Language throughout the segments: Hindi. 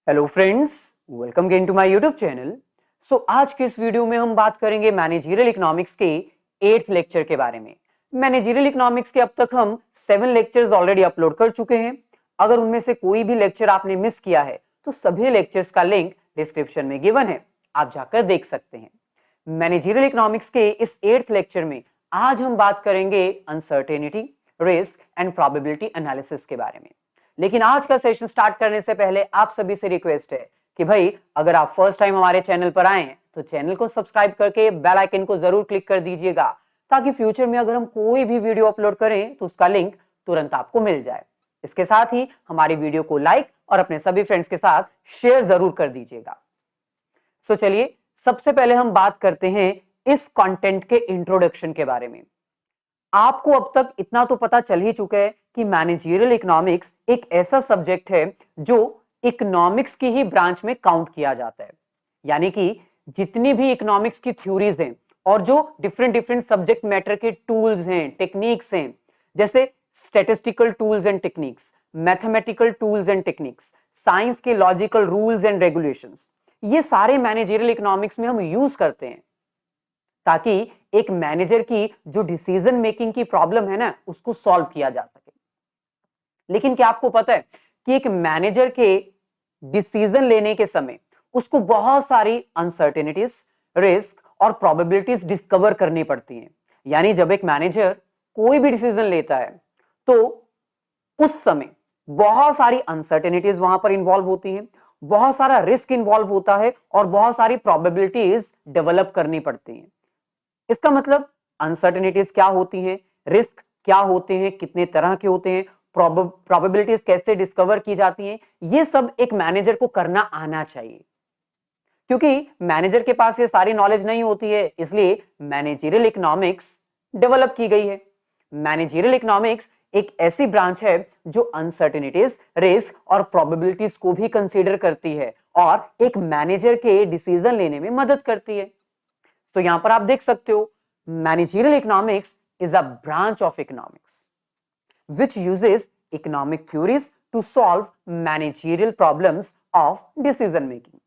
Hello friends, welcome again to my YouTube channel. आज के इस वीडियो में हम बात करेंगे मैनेजरियल इकोनॉमिक्स के 8th लेक्चर के बारे में। मैनेजरियल इकोनॉमिक्स के अब तक हम 7 लेक्चर्स ऑलरेडी अपलोड कर चुके हैं। अगर उनमें से कोई भी लेक्चर आपने मिस किया है तो सभी लेक्चर्स का लिंक डिस्क्रिप्शन में गिवन है, आप जाकर देख सकते हैं। मैनेजरियल इकोनॉमिक्स के इस 8th लेक्चर में आज हम बात करेंगे uncertainty, risk and probability analysis के बारे में। लेकिन आज का सेशन स्टार्ट करने से पहले आप सभी से रिक्वेस्ट है कि भाई अगर आप फर्स्ट टाइम हमारे चैनल पर आए हैं तो चैनल को सब्सक्राइब करके बेल आइकन को जरूर क्लिक कर दीजिएगा, ताकि फ्यूचर में अगर हम कोई भी वीडियो अपलोड करें तो उसका लिंक तुरंत आपको मिल जाए। इसके साथ ही हमारी वीडियो को लाइक और अपने सभी फ्रेंड्स के साथ शेयर जरूर कर दीजिएगा। चलिए सबसे पहले हम बात करते हैं इस कंटेंट के इंट्रोडक्शन के बारे में। आपको अब तक इतना तो पता चल ही चुका है कि मैनेजरियल इकोनॉमिक्स एक ऐसा सब्जेक्ट है जो इकोनॉमिक्स की ही ब्रांच में काउंट किया जाता है। यानी कि जितनी भी इकोनॉमिक्स की थ्योरीज हैं और जो डिफरेंट डिफरेंट सब्जेक्ट मैटर के टूल्स हैं, टेक्निक्स हैं, जैसे statistical tools and techniques, mathematical tools and techniques, science के लॉजिकल रूल्स एंड रेगुलेशंस, ये सारे मैनेजरियल इकोनॉमिक्स में हम यूज करते हैं ताकि एक मैनेजर की जो डिसीजन मेकिंग की प्रॉब्लम है ना, उसको सॉल्व किया जा सके। लेकिन क्या आपको पता है कि एक मैनेजर के डिसीजन लेने के समय उसको बहुत सारी अनसर्टेनिटीज, रिस्क और प्रोबेबिलिटीज डिस्कवर करनी पड़ती हैं। यानी जब एक मैनेजर कोई भी डिसीजन लेता है तो उस समय बहुत सारी अनसर्टेनिटीज वहां पर इंवॉल्व होती हैं, बहुत सारा रिस्क इंवॉल्व होता है और बहुत सारी प्रोबेबिलिटीज डेवलप करनी पड़ती हैं। इसका मतलब अनसर्टेनिटीज क्या होती हैं, रिस्क क्या होते हैं, कितने तरह के होते हैं, प्रोबेबिलिटीज कैसे डिस्कवर की जाती हैं, ये सब एक मैनेजर को करना आना चाहिए। क्योंकि मैनेजर के पास ये सारी नॉलेज नहीं होती है, इसलिए मैनेजरियल इकोनॉमिक्स डेवलप की गई है। मैनेजरियल इकोनॉमिक्स एक ऐसी ब्रांच है जो अनसर्टेनिटीज, रिस्क और प्रोबेबिलिटीज को भी कंसीडर करती है और एक मैनेजर के डिसीजन लेने में मदद करती है। तो यहां पर आप देख सकते हो, managerial economics is a branch of economics which uses economic theories to solve managerial problems of decision making.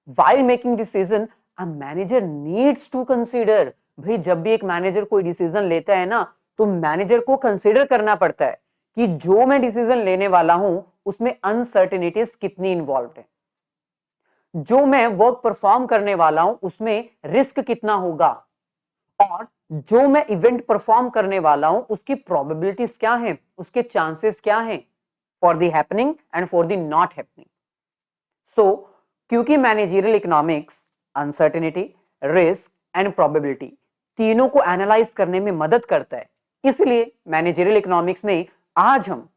While making decision, a manager needs to consider, भाई जब भी एक मैनेजर कोई डिसीजन लेता है ना, तो मैनेजर को कंसीडर करना पड़ता है कि जो मैं डिसीजन लेने वाला हूं उसमें अनसर्टेनिटीज कितनी इन्वॉल्व है, जो मैं वर्क परफॉर्म करने वाला हूं उसमें रिस्क कितना होगा, और जो मैं इवेंट परफॉर्म करने वाला हूं उसकी प्रोबेबिलिटीज क्या हैं, उसके चांसेस क्या हैं for the happening and for the not happening. क्योंकि managerial economics uncertainty, risk and probability तीनों को एनालाइज करने में मदद करता है, इसलिए मैनेजरियल इकोनॉमिक्स में आज हम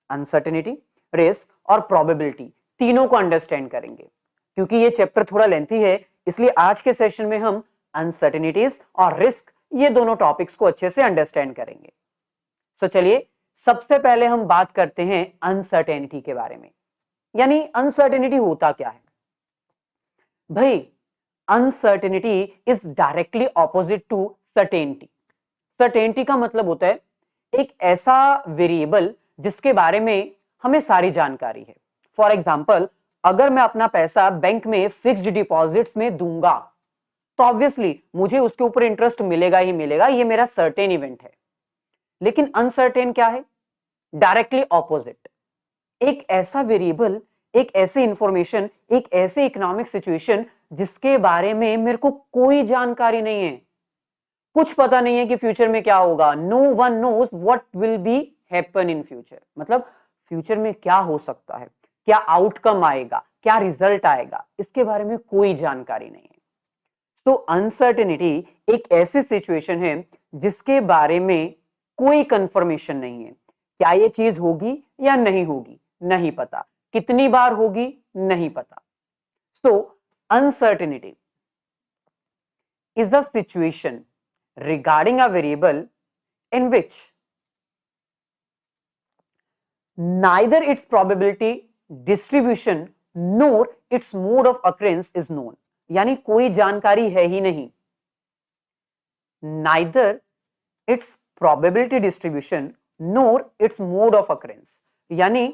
अनसर्टेनिटी, रिस्क और प्रोबेबिलिटी तीनों को अंडरस्टैंड करेंगे। क्योंकि ये चैप्टर थोड़ा लेंथी है, इसलिए आज के सेशन में हम अनसर्टेनिटीज और रिस्क ये दोनों टॉपिक्स को अच्छे से अंडरस्टैंड करेंगे। चलिए सबसे पहले हम बात करते हैं अनसर्टेनिटी के बारे में। यानी अनसर्टेनिटी होता क्या है भाई? Uncertainty is directly opposite to certainty. Certainty का मतलब होता है एक ऐसा वेरिएबल जिसके बारे में हमें सारी जानकारी है। फॉर एग्जाम्पल, अगर मैं अपना पैसा बैंक में फिक्स्ड डिपॉजिट्स में दूंगा तो ऑब्वियसली मुझे उसके ऊपर इंटरेस्ट मिलेगा ही मिलेगा, ये मेरा सर्टेन इवेंट है। लेकिन अनसर्टेन क्या है? डायरेक्टली ऑपोजिट, एक ऐसा वेरिएबल, एक ऐसी इंफॉर्मेशन, एक ऐसे इकोनॉमिक सिचुएशन जिसके बारे में मेरे को कोई जानकारी नहीं है, कुछ पता नहीं है कि फ्यूचर में क्या होगा। No one knows what will be happen in future, मतलब फ्यूचर में क्या हो सकता है, क्या आउटकम आएगा, क्या रिजल्ट आएगा, इसके बारे में कोई जानकारी नहीं है। तो अनसर्टेनिटी एक ऐसी सिचुएशन है जिसके बारे में कोई कंफर्मेशन नहीं है। क्या ये चीज होगी या नहीं होगी, नहीं पता। कितनी बार होगी, नहीं पता। सो uncertainty is the situation regarding a variable in which neither its probability distribution nor its mode of occurrence is known। यानी कोई जानकारी है ही नहीं। neither its probability distribution nor its mode of occurrence, यानी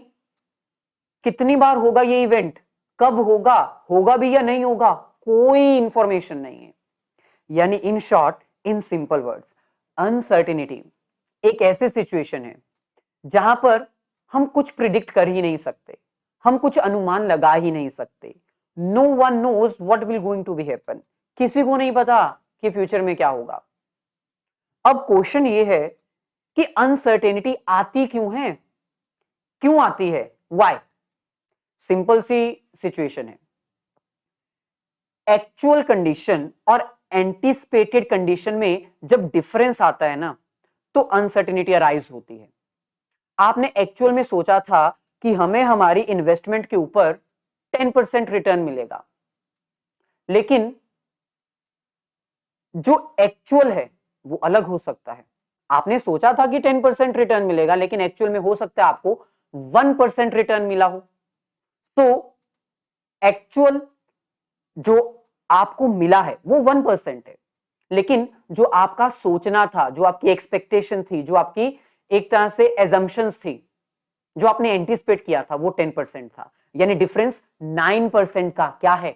कितनी बार होगा ये इवेंट, कब होगा, होगा भी या नहीं होगा, कोई इंफॉर्मेशन नहीं है। यानी in short, in simple words, uncertainty एक ऐसी सिचुएशन है जहां पर हम कुछ प्रिडिक्ट कर ही नहीं सकते, हम कुछ अनुमान लगा ही नहीं सकते। No one knows what will going to be happen, किसी को नहीं पता कि फ्यूचर में क्या होगा। अब क्वेश्चन ये है कि अनसर्टेनिटी आती क्यों है, क्यों आती है, व्हाई। सिंपल सी सिचुएशन है, एक्चुअल कंडीशन और एंटीसिपेटेड कंडीशन में जब डिफरेंस आता है ना, तो अनसर्टेनिटी अराइज होती है। आपने एक्चुअल में सोचा था कि हमें हमारी इन्वेस्टमेंट के ऊपर 10% रिटर्न मिलेगा, लेकिन जो एक्चुअल है वो अलग हो सकता है। आपने सोचा था कि 10% रिटर्न मिलेगा, लेकिन एक्चुअल में हो सकता है आपको 1% रिटर्न मिला हो। तो एक्चुअल जो आपको मिला है वो 1% है, लेकिन जो आपका सोचना था, जो आपकी एक्सपेक्टेशन थी, जो आपकी एक तरह से एजम्पशंस थी, जो आपने एंटिसिपेट किया था, वो 10% था। यानी डिफरेंस 9% का क्या है,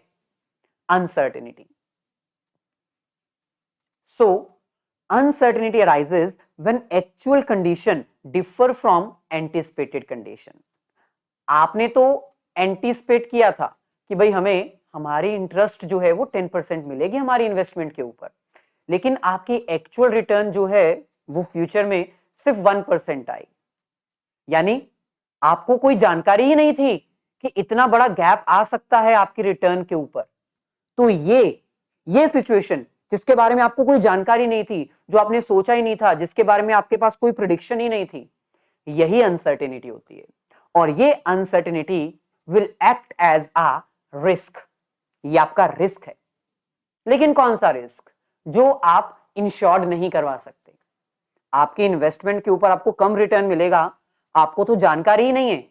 uncertainty. So uncertainty arises when actual condition differ from anticipated condition. आपने तो एंटिसिपेट किया था कि भाई हमें हमारी इंटरेस्ट जो है वो 10% मिलेगी हमारी इन्वेस्टमेंट के ऊपर, लेकिन आपकी एक्चुअल रिटर्न जो है वो फ्यूचर में सिर्फ 1% आई। यानी आपको कोई जानकारी ही नहीं थी कि इतना बड़ा गैप आ सकता है आपकी रिटर्न के ऊपर। तो ये सिचुएशन जिसके बारे में आपको कोई जानकारी नहीं थी, जो आपने सोचा ही नहीं था, जिसके बारे में आपके पास कोई प्रिडिक्शन ही नहीं थी, यही अनसर्टेनिटी होती है। और ये uncertainty will act as a risk, ये आपका रिस्क है। लेकिन कौन सा रिस्क, जो आप इंश्योर्ड नहीं करवा सकते। आपकी इन्वेस्टमेंट के ऊपर आपको कम रिटर्न मिलेगा, आपको तो जानकारी ही नहीं है,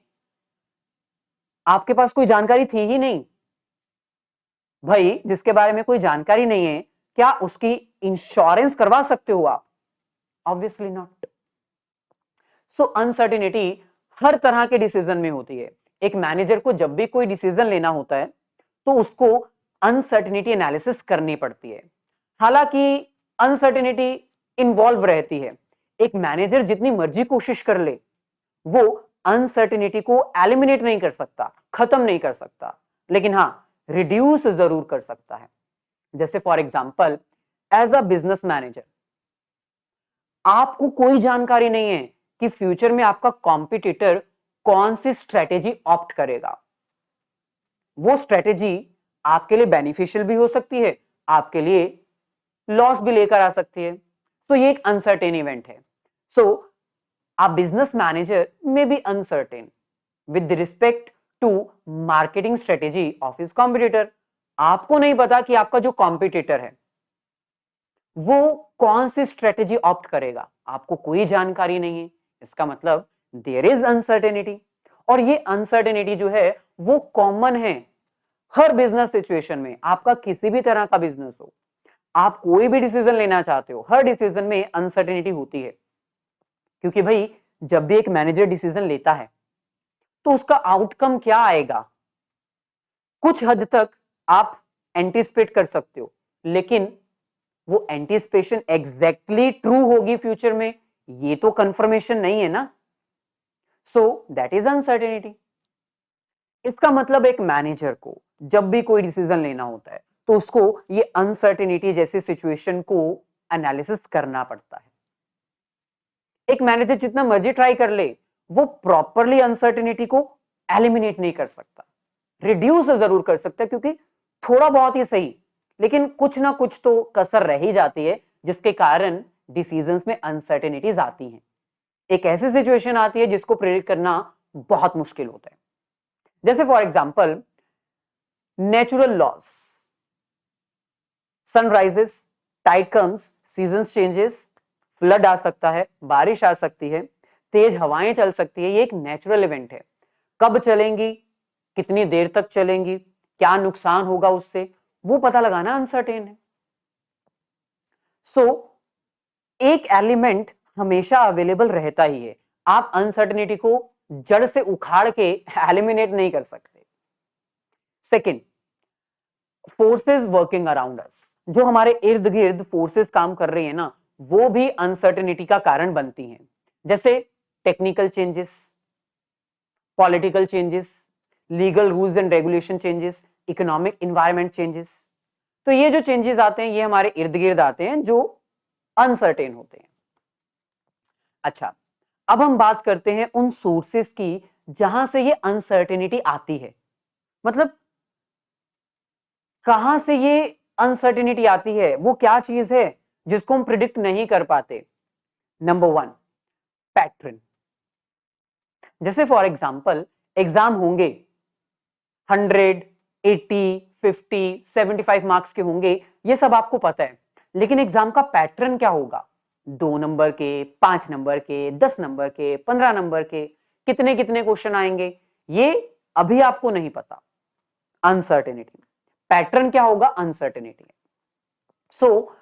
आपके पास कोई जानकारी थी ही नहीं भाई। जिसके बारे में कोई जानकारी नहीं है, क्या उसकी इंश्योरेंस करवा सकते हो आप? Obviously not. सो अनसर्टेनिटी हर तरह के डिसीजन में होती है। एक मैनेजर को जब भी कोई डिसीजन लेना होता है तो उसको अनसर्टेनिटी एनालिसिस करनी पड़ती है। हालांकि अनसर्टेनिटी इन्वॉल्व रहती है, एक मैनेजर जितनी मर्जी कोशिश कर ले, वो अनसर्टेनिटी को एलिमिनेट नहीं कर सकता, खत्म नहीं कर सकता, लेकिन हाँ रिड्यूस जरूर कर सकता है। जैसे for example, as a business manager आपको कोई जानकारी नहीं है कि फ्यूचर में आपका कॉम्पिटिटर कौन सी स्ट्रेटेजी ऑप्ट करेगा। वो स्ट्रेटेजी आपके लिए बेनिफिशियल भी हो सकती है, आपके लिए लॉस भी लेकर आ सकती है। तो ये एक अनसर्टेन इवेंट है। So a business manager may be uncertain with respect to marketing strategy of his competitor. आपको नहीं पता कि आपका जो कॉम्पिटिटर है वो कौन सी स्ट्रेटेजी ऑप्ट करेगा, आपको कोई जानकारी नहीं है। इसका मतलब देयर इज अनसर्टेनिटी। और ये अनसर्टेनिटी जो है वो कॉमन है हर बिजनेस सिचुएशन में। आपका किसी भी तरह का बिजनेस हो, आप कोई भी डिसीजन लेना चाहते हो, हर डिसीजन में अनसर्टेनिटी होती है। क्योंकि भाई जब भी एक मैनेजर डिसीजन लेता है तो उसका आउटकम क्या आएगा, कुछ हद तक आप एंटिसिपेट कर सकते हो, लेकिन वो एंटिसिपेशन एग्जैक्टली ट्रू होगी फ्यूचर में, ये तो कंफर्मेशन नहीं है ना। So that is uncertainty. इसका मतलब एक मैनेजर को जब भी कोई डिसीजन लेना होता है तो उसको ये अनसर्टेनिटी जैसी सिचुएशन को एनालिसिस करना पड़ता है। एक मैनेजर जितना मर्जी ट्राई कर ले, वो प्रॉपरली अनसर्टेनिटी को एलिमिनेट नहीं कर सकता, रिड्यूस जरूर कर सकता है, क्योंकि थोड़ा बहुत ही सही, लेकिन कुछ ना कुछ तो कसर रह ही जाती है, जिसके कारण डिसीजंस में अनसर्टेनिटीज आती हैं। एक ऐसी सिचुएशन आती है जिसको प्रेडिक्ट करना बहुत मुश्किल होता है। जैसे for example, natural loss, sunrises, tide comes, seasons changes, flood आ सकता है, बारिश आ सकती है, तेज हवाएं चल सकती है। ये एक नेचुरल इवेंट है। कब चलेंगी, कितनी देर तक चलेंगी, क्या नुकसान होगा उससे, वो पता लगाना अनसर्टेन है। सो एक एलिमेंट हमेशा अवेलेबल रहता ही है। आप अनसर्टेनिटी को जड़ से उखाड़ के एलिमिनेट नहीं कर सकते। Second, forces working around us, जो हमारे इर्द गिर्द फोर्सेस काम कर रही है ना, वो भी अनसर्टेनिटी का कारण बनती हैं। जैसे technical changes, political changes, legal rules and regulation changes, economic environment changes. तो ये जो चेंजेस आते हैं ये हमारे इर्द गिर्द आते हैं जो अनसर्टेन होते हैं। अच्छा, अब हम बात करते हैं उन सोर्सेस की जहां से ये अनसर्टेनिटी आती है। मतलब कहां से ये अनसर्टेनिटी आती है, वो क्या चीज है जिसको हम प्रिडिक्ट नहीं कर पाते। Number 1, pattern. जैसे फॉर एग्जांपल एग्जाम होंगे 100, 80, 50, 75 मार्क्स के होंगे, ये सब आपको पता है, लेकिन एग्जाम का पैटर्न क्या होगा, 2 नंबर के, 5 नंबर के, 10 नंबर के, 15 नंबर के, कितने कितने क्वेश्चन आएंगे, ये अभी आपको नहीं पता। अनसर्टेनिटी, पैटर्न क्या होगा, अनसर्टेनिटी। सो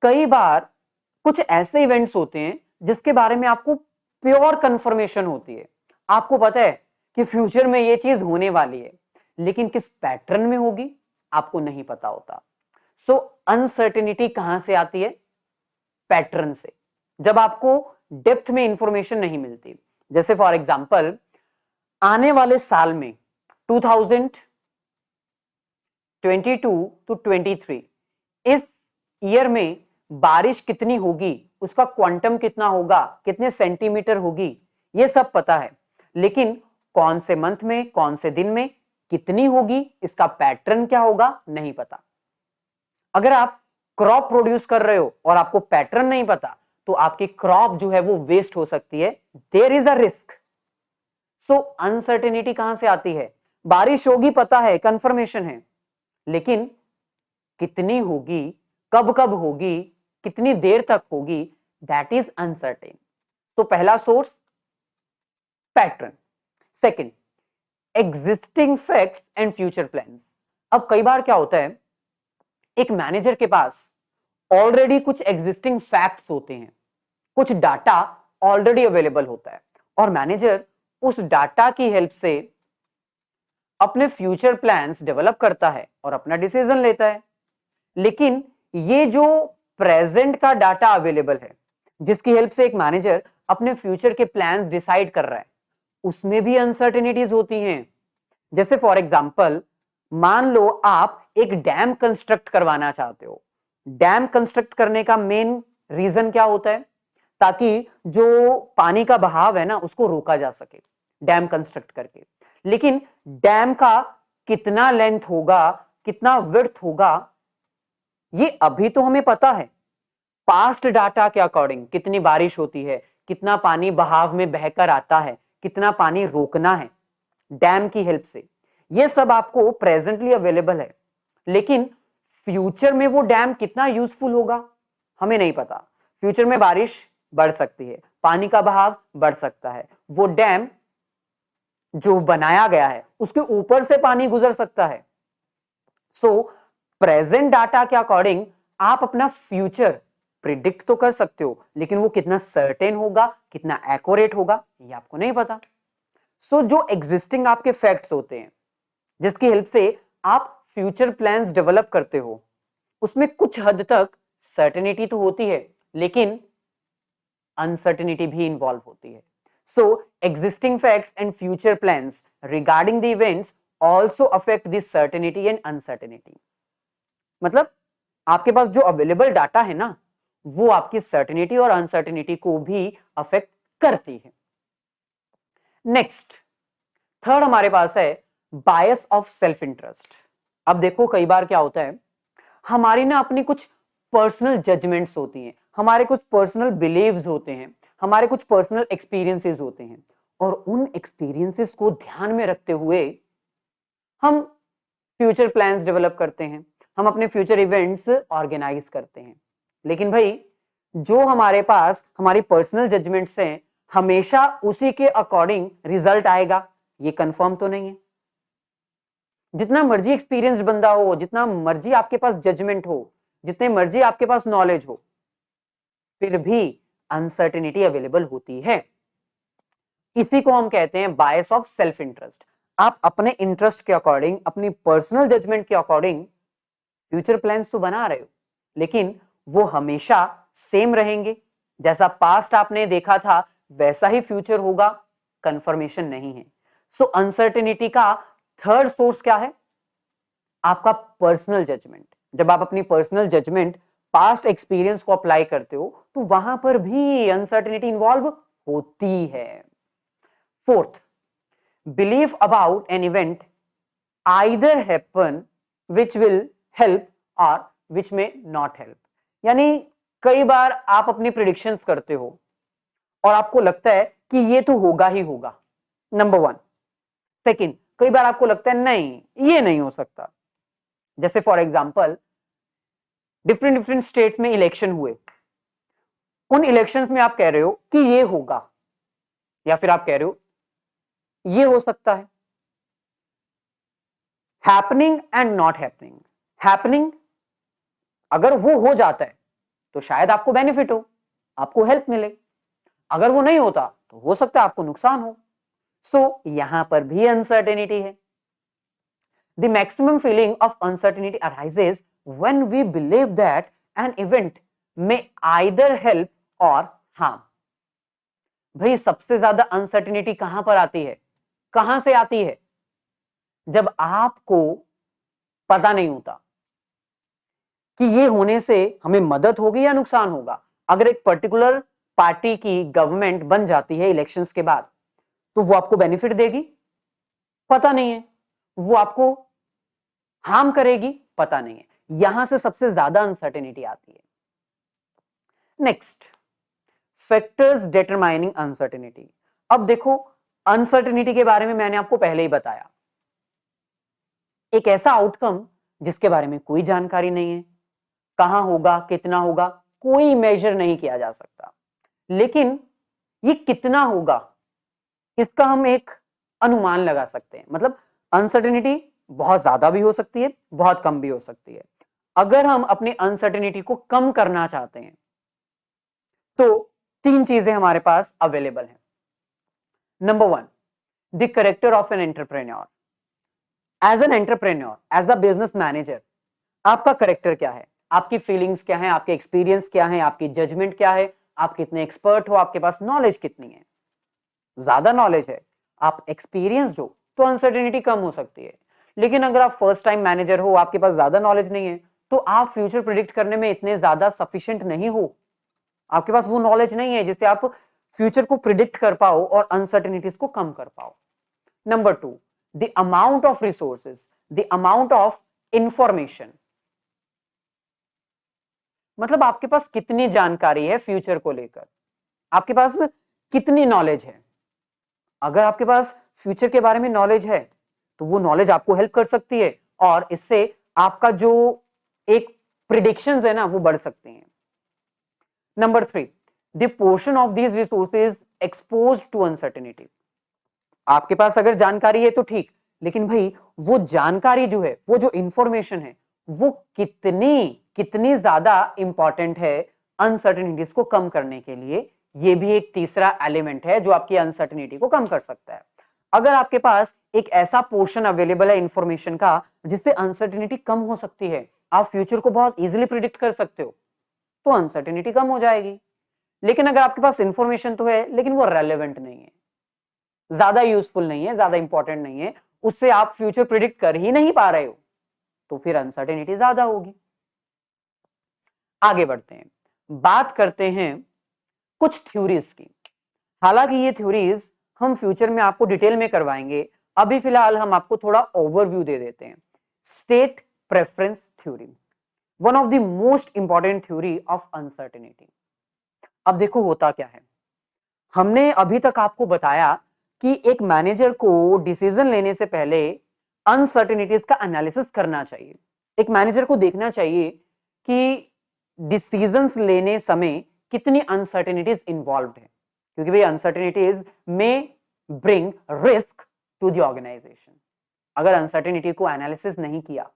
कई बार कुछ ऐसे इवेंट्स होते हैं जिसके बारे में आपको प्योर कंफर्मेशन होती है, आपको पता है कि फ्यूचर में ये चीज होने वाली है, लेकिन किस पैटर्न में होगी आपको नहीं पता होता। सो अनसर्टेनिटी कहां से आती है, पैटर्न से, जब आपको डेप्थ में इंफॉर्मेशन नहीं मिलती। जैसे फॉर एग्जांपल आने वाले साल में 2022 टू 23, इस ईयर में बारिश कितनी होगी, उसका क्वांटम कितना होगा, कितने सेंटीमीटर होगी, ये सब पता है, लेकिन कौन से मंथ में, कौन से दिन में कितनी होगी, इसका पैटर्न क्या होगा, नहीं पता। अगर आप क्रॉप प्रोड्यूस कर रहे हो और आपको पैटर्न नहीं पता, तो आपकी क्रॉप जो है वो वेस्ट हो सकती है, there is a risk. So uncertainty कहां से आती है, बारिश होगी पता है, कंफर्मेशन है, लेकिन कितनी होगी, कब कब होगी, कितनी देर तक होगी, दैट इज अनसर्टेन। तो पहला source pattern. Second, existing facts and future plans. अब कई बार क्या होता है, एक मैनेजर के पास ऑलरेडी कुछ एग्जिस्टिंग फैक्ट्स होते हैं, कुछ डाटा ऑलरेडी अवेलेबल होता है, और मैनेजर उस डाटा की हेल्प से अपने फ्यूचर प्लान्स डेवलप करता है और अपना डिसीजन लेता है। लेकिन ये जो प्रेजेंट का डाटा अवेलेबल है, जिसकी हेल्प से एक मैनेजर अपने फ्यूचर के प्लान्स डिसाइड कर रहा है, उसमें भी अनसर्टेनिटीज होती हैं। जैसे फॉर एग्जांपल मान लो आप एक डैम कंस्ट्रक्ट करवाना चाहते हो। डैम कंस्ट्रक्ट करने का मेन रीजन क्या होता है, ताकि जो पानी का बहाव है ना उसको रोका जा सके, डैम कंस्ट्रक्ट करके। लेकिन डैम का कितना लेंथ होगा, कितना विड्थ होगा, ये अभी तो हमें पता है। पास्ट डाटा के अकॉर्डिंग कितनी बारिश होती है, कितना पानी बहाव में बहकर आता है, कितना पानी रोकना है डैम की हेल्प से, ये सब आपको प्रेजेंटली अवेलेबल है। लेकिन फ्यूचर में वो डैम कितना यूजफुल होगा हमें नहीं पता। फ्यूचर में बारिश बढ़ सकती है, पानी का बहाव बढ़ सकता है, वो डैम जो बनाया गया है उसके ऊपर से पानी गुजर सकता है। सो प्रेजेंट डाटा के अकॉर्डिंग आप अपना फ्यूचर प्रिडिक्ट तो कर सकते हो, लेकिन वो कितना सर्टेन होगा, कितना एक्यूरेट होगा, ये आपको नहीं पता। सो जो एग्जिस्टिंग आपके फैक्ट्स होते हैं, जिसकी हेल्प से आप फ्यूचर प्लान्स डेवलप करते हो, उसमें कुछ हद तक सर्टेनिटी तो होती है, लेकिन अनसर्टेनिटी भी इन्वॉल्व होती है। सो existing facts and future plans regarding the events also affect this certainty and uncertainty। मतलब आपके पास जो अवेलेबल डाटा है ना, वो आपकी सर्टेनिटी और अनसर्टेनिटी को भी अफेक्ट करती है। नेक्स्ट, थर्ड हमारे पास है बायस ऑफ सेल्फ इंटरेस्ट। अब देखो कई बार क्या होता है, हमारी ना अपनी कुछ पर्सनल जजमेंट्स होती हैं, हमारे कुछ पर्सनल बिलीव्स होते हैं, हमारे कुछ पर्सनल एक्सपीरियंसेस होते हैं, और उन एक्सपीरियंसेस को ध्यान में रखते हुए हम फ्यूचर प्लान्स डेवलप करते हैं, हम अपने फ्यूचर इवेंट्स ऑर्गेनाइज करते हैं। लेकिन भाई जो हमारे पास हमारी पर्सनल जजमेंट्स हैं, हमेशा उसी के अकॉर्डिंग रिजल्ट आएगा ये कंफर्म तो नहीं है। जितना मर्जी एक्सपीरियंस्ड बंदा हो, जितना मर्जी आपके पास जजमेंट हो, जितने मर्जी आपके पास नॉलेज हो, फिर भी अनसर्टेनिटी अवेलेबल होती है। इसी को हम कहते हैं बायस ऑफ सेल्फ इंटरेस्ट। आप अपने इंटरेस्ट के अकॉर्डिंग, अपनी पर्सनल जजमेंट के अकॉर्डिंग फ्यूचर प्लान्स तो बना रहे हो, लेकिन वो हमेशा सेम रहेंगे, जैसा पास्ट आपने देखा था वैसा ही फ्यूचर होगा, कंफर्मेशन नहीं है। सो अनसर्टेनिटी का थर्ड सोर्स क्या है? आपका पर्सनल जजमेंट। जब आप अपनी पर्सनल जजमेंट, पास्ट एक्सपीरियंस को अप्लाई करते हो तो वहां पर भी अनसर्टेनिटी इन्वॉल्व होती है। Fourth, believe about an event either happen which will help और विच में नॉट हेल्प। यानी कई बार आप अपनी प्रिडिक्शंस करते हो और आपको लगता है कि ये तो होगा ही होगा, नंबर वन। सेकंड, कई बार आपको लगता है नहीं ये नहीं हो सकता। जैसे for example different different states में इलेक्शन हुए, उन इलेक्शंस में आप कह रहे हो कि ये होगा, या फिर आप कह रहे हो ये हो सकता है। Happening and not happening. Happening, अगर वो हो जाता है तो शायद आपको बेनिफिट हो, आपको हेल्प मिले। अगर वो नहीं होता तो हो सकता है आपको नुकसान हो। सो यहां पर भी अनसर्टेनिटी है। The maximum feeling of uncertainty arises when we believe that an event may either help or harm. भाई सबसे ज्यादा अनसर्टेनिटी कहां पर आती है, कहां से आती है? जब आपको पता नहीं होता कि ये होने से हमें मदद होगी या नुकसान होगा। अगर एक पर्टिकुलर पार्टी की गवर्नमेंट बन जाती है इलेक्शंस के बाद, तो वो आपको बेनिफिट देगी, पता नहीं है। वो आपको हार्म करेगी, पता नहीं है। यहां से सबसे ज्यादा अनसर्टेनिटी आती है। Next, factors determining uncertainty. अब देखो, अनसर्टेनिटी के बारे में मैंने आपको पहले ही बताया, एक ऐसा आउटकम जिसके बारे में कोई जानकारी नहीं है, कहां होगा, कितना होगा, कोई मेजर नहीं किया जा सकता। लेकिन ये कितना होगा इसका हम एक अनुमान लगा सकते हैं। मतलब अनसर्टेनिटी बहुत ज्यादा भी हो सकती है, बहुत कम भी हो सकती है। अगर हम अपनी अनसर्टेनिटी को कम करना चाहते हैं तो तीन चीजें हमारे पास अवेलेबल हैं। Number one, the character of an entrepreneur. As an entrepreneur, as a business manager, आपका कैरेक्टर क्या है, आपकी फीलिंग्स क्या है, आपके एक्सपीरियंस क्या है, आपकी जजमेंट क्या है, आप कितने एक्सपर्ट हो, आपके पास नॉलेज कितनी है। ज्यादा नॉलेज है, आप एक्सपीरियंस्ड हो, तो अनसर्टेनिटी कम हो सकती है। लेकिन अगर आप फर्स्ट टाइम मैनेजर हो, आपके पास ज्यादा नॉलेज नहीं है, तो आप फ्यूचर प्रिडिक्ट करने में इतने ज्यादा सफिशिएंट नहीं हो, आपके पास वो नॉलेज नहीं है जिससे आप फ्यूचर को प्रिडिक्ट कर पाओ और अनसर्टेनिटीज को कम कर पाओ। Number two, the amount of resources, the amount of information. मतलब आपके पास कितनी जानकारी है फ्यूचर को लेकर, आपके पास कितनी नॉलेज है। अगर आपके पास फ्यूचर के बारे में नॉलेज है तो वो नॉलेज आपको हेल्प कर सकती है और इससे आपका जो एक प्रिडिक्शंस है ना वो बढ़ सकती हैं। Number three, the portion of these resources exposed to uncertainty. आपके पास अगर जानकारी है तो ठीक, लेकिन भाई वो जानकारी जो है, वो जो इंफॉर्मेशन है, वो कितनी ज्यादा इंपॉर्टेंट है अनसर्टेनिटीज को कम करने के लिए। ये भी एक तीसरा एलिमेंट है जो आपकी अनसर्टेनिटी को कम कर सकता है। अगर आपके पास एक ऐसा पोर्शन अवेलेबल है इंफॉर्मेशन का जिससे अनसर्टेनिटी कम हो सकती है, आप फ्यूचर को बहुत इजीली प्रिडिक्ट कर सकते हो, तो अनसर्टेनिटी कम हो जाएगी। लेकिन अगर आपके पास इंफॉर्मेशन तो है लेकिन वो रेलेवेंट नहीं है, ज्यादा यूजफुल नहीं है, ज्यादा इंपॉर्टेंट नहीं है, उससे आप फ्यूचर प्रिडिक्ट कर ही नहीं पा रहे हो, तो फिर अनसर्टेनिटी ज्यादा होगी। आगे बढ़ते हैं, बात करते हैं कुछ थ्योरीज की। हालांकि ये थ्योरीज हम फ्यूचर में आपको डिटेल में करवाएंगे, अभी फिलहाल हम आपको थोड़ा ओवरव्यू दे देते हैं। State preference theory, one of the most important theory of uncertainty. अब देखो होता क्या है, हमने अभी तक आपको बताया कि एक मैनेजर को डिसीजन लेने से पहले अनसर्टेनिटीज का एनालिसिस करना चाहिए। एक मैनेजर को देखना चाहिए कि डिसीजंस लेने समय कितनी अनसर्टेनिटीज इन्वॉल्व्ड है, क्योंकि भाई uncertainties may bring risk to the organization. अगर अनसर्टेनिटी को एनालिसिस नहीं किया,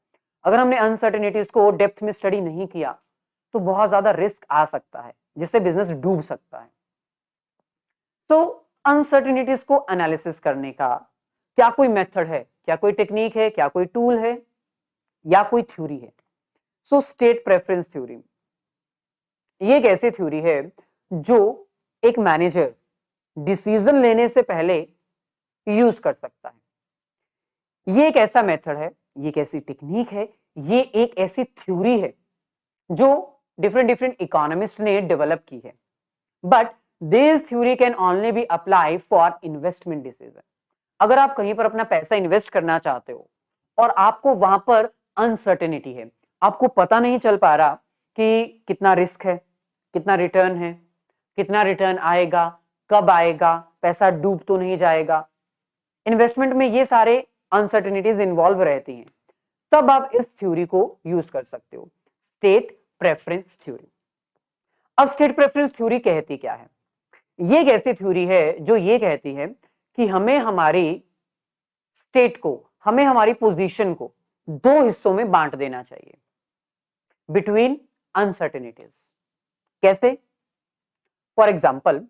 अगर हमने अनसर्टेनिटीज को डेप्थ में स्टडी नहीं किया, तो बहुत ज्यादा रिस्क आ सकता है जिससे बिजनेस डूब सकता है। तो अनसर्टेनिटीज को एनालिसिस करने का क्या कोई मेथड है, क्या कोई टेक्निक है, क्या कोई टूल है या कोई थ्योरी है? सो स्टेट प्रेफरेंस थ्योरी ये एक ऐसी थ्योरी है जो एक मैनेजर डिसीजन लेने से पहले यूज कर सकता है। ये एक ऐसा मेथड है, ये एक ऐसी टेक्निक है, ये एक ऐसी थ्योरी है जो डिफरेंट डिफरेंट इकोनॉमिस्ट ने डेवलप की है। But this theory can only be apply for investment decision. अगर आप कहीं पर अपना पैसा इन्वेस्ट करना चाहते हो और आपको वहां पर अनसर्टेनिटी है, आपको पता नहीं चल पा रहा कि कितना रिस्क है, कितना रिटर्न है, कितना रिटर्न आएगा, कब आएगा, पैसा डूब तो नहीं जाएगा, इन्वेस्टमेंट में ये सारे अनसर्टेनिटीज इन्वॉल्व रहती हैं, तब आप इस थ्योरी को यूज कर सकते हो, स्टेट प्रेफरेंस थ्योरी। अब स्टेट प्रेफरेंस थ्योरी कहती क्या है? ये एक ऐसी थ्योरी है जो ये कहती है कि हमें हमारी स्टेट को, हमें हमारी पोजीशन को दो हिस्सों में बांट देना चाहिए बिटवीन अनसर्टेनिटीज। कैसे? फॉर एग्जाम्पल,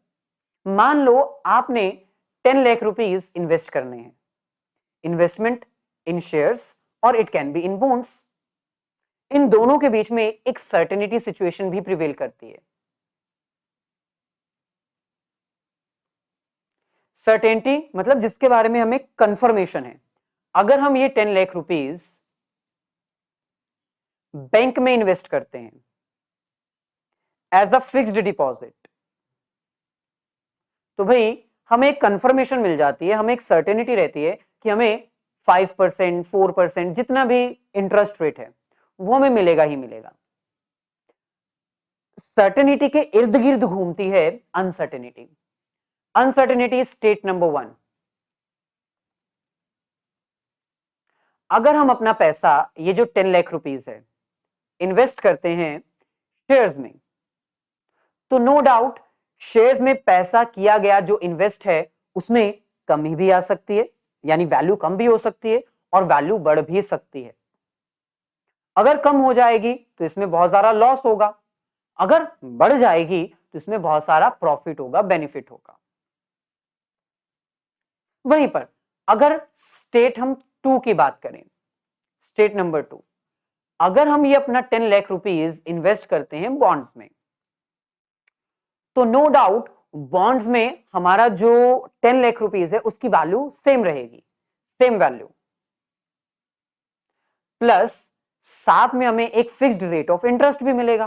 मान लो आपने 10 लाख रुपीज इन्वेस्ट करने हैं, इन्वेस्टमेंट इन शेयर्स और it can be in bonds. इन दोनों के बीच में एक सर्टेनिटी सिचुएशन भी प्रिवेल करती है। सर्टेनिटी मतलब जिसके बारे में हमें कंफर्मेशन है। अगर हम ये 10 लाख रुपीज बैंक में इन्वेस्ट करते हैं एज अ फिक्स्ड डिपॉजिट, तो भाई हमें एक कंफर्मेशन मिल जाती है, हमें एक सर्टेनिटी रहती है कि हमें 5%, 4% जितना भी इंटरेस्ट रेट है वो हमें मिलेगा ही मिलेगा। सर्टेनिटी के इर्द गिर्द घूमती है अनसर्टेनिटी। Uncertainty state number 1। अगर हम अपना पैसा, ये जो 10 लाख रुपीज है, इन्वेस्ट करते हैं शेयर्स में, तो नो डाउट शेयर्स में पैसा किया गया जो इन्वेस्ट है उसमें कमी भी आ सकती है, यानी वैल्यू कम भी हो सकती है और वैल्यू बढ़ भी सकती है। अगर कम हो जाएगी तो इसमें बहुत सारा लॉस होगा, अगर बढ़ जाएगी तो इसमें बहुत सारा प्रॉफिट होगा, बेनिफिट होगा। वहीं पर अगर स्टेट हम 2 की बात करें, स्टेट नंबर 2, अगर हम ये अपना 10 लाख रुपीज इन्वेस्ट करते हैं बॉन्ड्स में, तो नो डाउट बॉन्ड्स में हमारा जो 10 लाख रुपीज है उसकी वैल्यू सेम रहेगी, सेम वैल्यू, प्लस साथ में हमें एक फिक्स्ड रेट ऑफ इंटरेस्ट भी मिलेगा,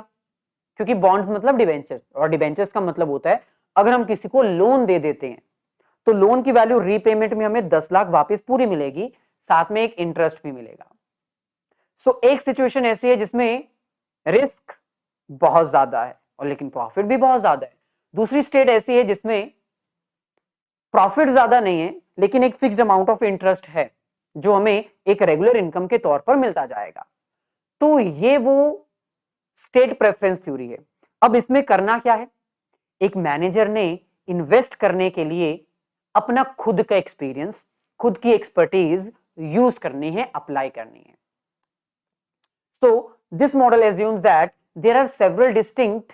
क्योंकि बॉन्ड्स मतलब डिबेंचर्स, और डिबेंचर्स का मतलब होता है अगर हम किसी को लोन दे देते हैं तो लोन की वैल्यू रीपेमेंट में हमें 10 लाख वापस पूरी मिलेगी, साथ में एक इंटरेस्ट भी मिलेगा। सो एक सिचुएशन ऐसी है जिसमें रिस्क बहुत ज्यादा है और लेकिन प्रॉफिट भी बहुत ज्यादा है। दूसरी स्टेट ऐसी है जिसमें प्रॉफिट ज्यादा नहीं है लेकिन एक फिक्स्ड अमाउंट ऑफ इंटरेस्ट है जो हमें एक रेगुलर इनकम के तौर पर मिलता जाएगा। तो ये वो स्टेट प्रेफरेंस थ्योरी है। अब इसमें करना क्या है? एक मैनेजर ने इन्वेस्ट करने के लिए अपना खुद का एक्सपीरियंस, खुद की एक्सपर्टीज यूज करनी है, अप्लाई करनी है। So this model assumes that there are several distinct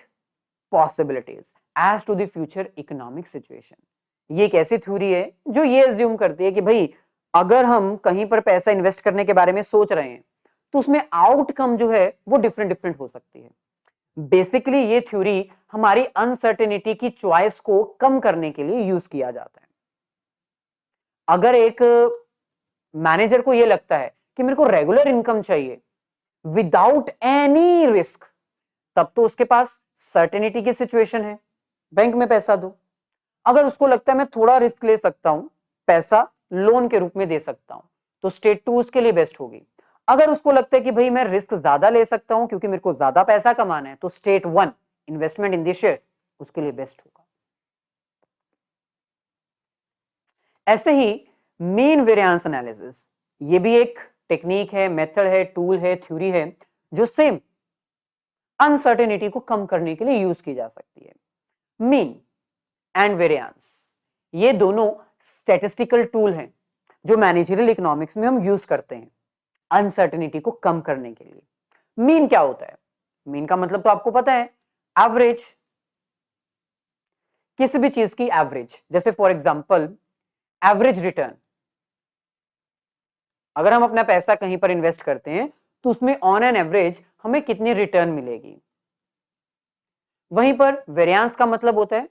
possibilities as to the future economic situation। ये एक ऐसी थ्योरी है जो ये एज्यूम करती है कि भाई अगर हम कहीं पर पैसा इन्वेस्ट करने के बारे में सोच रहे हैं तो उसमें आउटकम जो है वो डिफरेंट डिफरेंट हो सकती है। बेसिकली ये थ्योरी हमारी अनसर्टेनिटी की चॉइस को कम करने के लिए यूज किया जाता है। अगर एक मैनेजर को ये लगता है कि मेरे को रेगुलर इनकम चाहिए विदाउट एनी रिस्क, तब तो उसके पास सर्टेनिटी की सिचुएशन है, बैंक में पैसा दो। अगर उसको लगता है मैं थोड़ा रिस्क ले सकता हूं, पैसा लोन के रूप में दे सकता हूं, तो स्टेट 2 उसके लिए बेस्ट होगी। अगर उसको लगता है कि भाई मैं रिस्क ज्यादा ले सकता हूं क्योंकि मेरे को ज्यादा पैसा कमाना है, तो state 1 investment in the share उसके लिए बेस्ट होगा। ऐसे ही मीन वेरिएंस एनालिसिस, ये भी एक टेक्निक है, मेथड है, टूल है, थ्योरी है जो सेम अनसर्टेनिटी को कम करने के लिए यूज की जा सकती है। मीन एंड वेरिएंस ये दोनों स्टैटिस्टिकल टूल हैं जो मैनेजरियल इकोनॉमिक्स में हम यूज करते हैं अनसर्टेनिटी को कम करने के लिए। मीन क्या होता है? मीन का मतलब तो आपको पता है, एवरेज। किसी भी चीज की एवरेज, जैसे फॉर एग्जांपल एवरेज रिटर्न, अगर हम अपना पैसा कहीं पर इन्वेस्ट करते हैं तो उसमें ऑन एन एवरेज हमें कितनी रिटर्न मिलेगी। वहीं पर वेरियांस का मतलब होता है,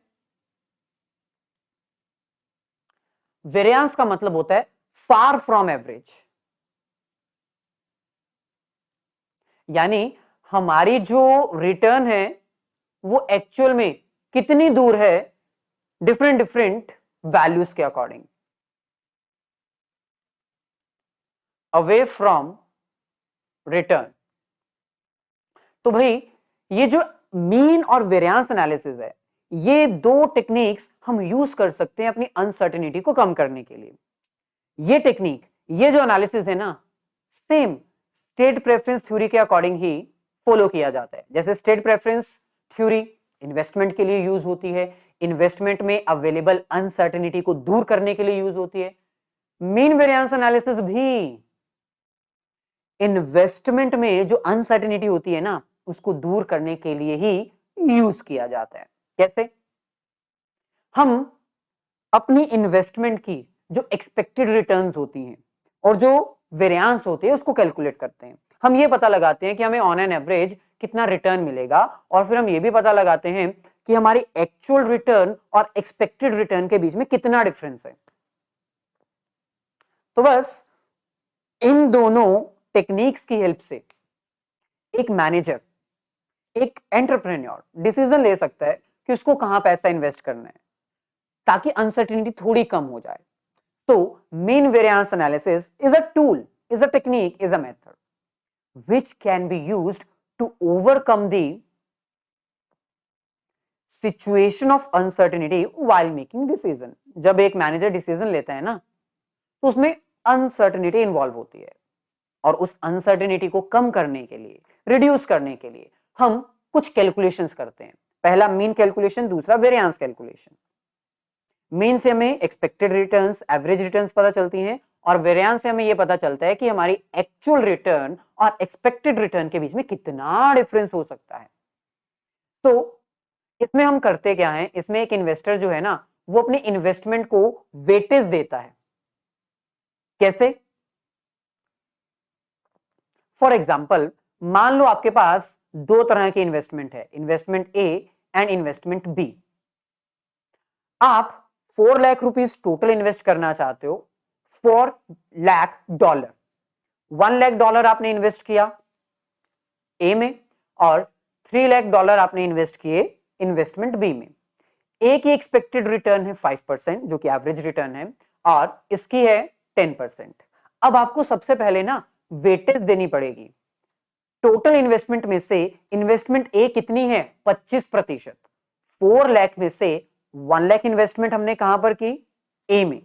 वेरियांस का मतलब होता है फार फ्रॉम एवरेज, यानी हमारी जो रिटर्न है वो एक्चुअल में कितनी दूर है डिफरेंट डिफरेंट वैल्यूज के अकॉर्डिंग, अवे फ्रॉम रिटर्न। तो भाई ये जो मीन और वेरियांस एनालिसिस है, ये दो टेक्निक्स हम यूज कर सकते हैं अपनी अनसर्टेनिटी को कम करने के लिए। ये टेक्निक, ये जो एनालिसिस है ना, सेम स्टेट प्रेफरेंस थ्योरी के अकॉर्डिंग ही फॉलो किया जाता है। जैसे स्टेट प्रेफरेंस थ्योरी इन्वेस्टमेंट के लिए यूज होती है, इन्वेस्टमेंट में अवेलेबल अनसर्टेनिटी को दूर करने के लिए यूज होती है। मीन वेरियांस एनालिसिस भी इन्वेस्टमेंट में जो अनसर्टेनिटी होती है ना, उसको दूर करने के लिए ही यूज किया जाता है। कैसे? हम अपनी इन्वेस्टमेंट की जो एक्सपेक्टेड रिटर्न्स होती हैं और जो वेरियांस होते हैं उसको कैलकुलेट करते हैं। हम ये पता लगाते हैं कि हमें ऑन एन एवरेज कितना रिटर्न मिलेगा, और फिर हम ये भी पता लगाते हैं कि हमारी एक्चुअल रिटर्न और एक्सपेक्टेड रिटर्न के बीच में कितना डिफरेंस है। तो बस इन दोनों टेक्निक्स की हेल्प से एक मैनेजर, एक एंटरप्रेन्योर डिसीजन ले सकता है कि उसको कहां पैसा इन्वेस्ट करना है, ताकि अनसर्टेनिटी थोड़ी कम हो जाए। So, mean variance analysis is a tool, is a technique, is a method which can be used to overcome the situation of uncertainty while making decision. जब एक मैनेजर डिसीजन लेता है ना, तो उसमें अनसर्टेनिटी इन्वॉल्व होती है, और उस अनसर्टेनिटी को कम करने के लिए, रिड्यूस करने के लिए हम कुछ कैलकुलेशंस करते हैं। पहला मीन कैलकुलेशन, दूसरा वेरियांस कैलकुलेशन। मीन से हमें एक्सपेक्टेड रिटर्न्स, एवरेज रिटर्न्स पता चलती हैं, और वेरियांस से हमें यह पता चलता है कि हमारी एक्चुअल रिटर्न और एक्सपेक्टेड रिटर्न के बीच में कितना डिफरेंस हो सकता है। तो इसमें हम करते क्या है, इसमें एक इन्वेस्टर जो है ना, वो अपने इन्वेस्टमेंट को वेटेज देता है। कैसे? फॉर एग्जाम्पल, मान लो आपके पास दो तरह के इन्वेस्टमेंट है, investment A and investment B. आप 4 लाख रुपीस टोटल इन्वेस्ट करना चाहते हो, $4 लाख। $1 लाख आपने इन्वेस्ट किया ए में, और $3 लाख आपने इन्वेस्ट किए इन्वेस्टमेंट बी में। ए की एक्सपेक्टेड रिटर्न है 5%, जो कि एवरेज रिटर्न है, और इसकी है 10%। अब आपको सबसे पहले ना वेटेज देनी पड़ेगी। टोटल इन्वेस्टमेंट में से इन्वेस्टमेंट ए कितनी है? 25%। 4 लाख में से 1 लाख इन्वेस्टमेंट हमने कहां पर की? ए में।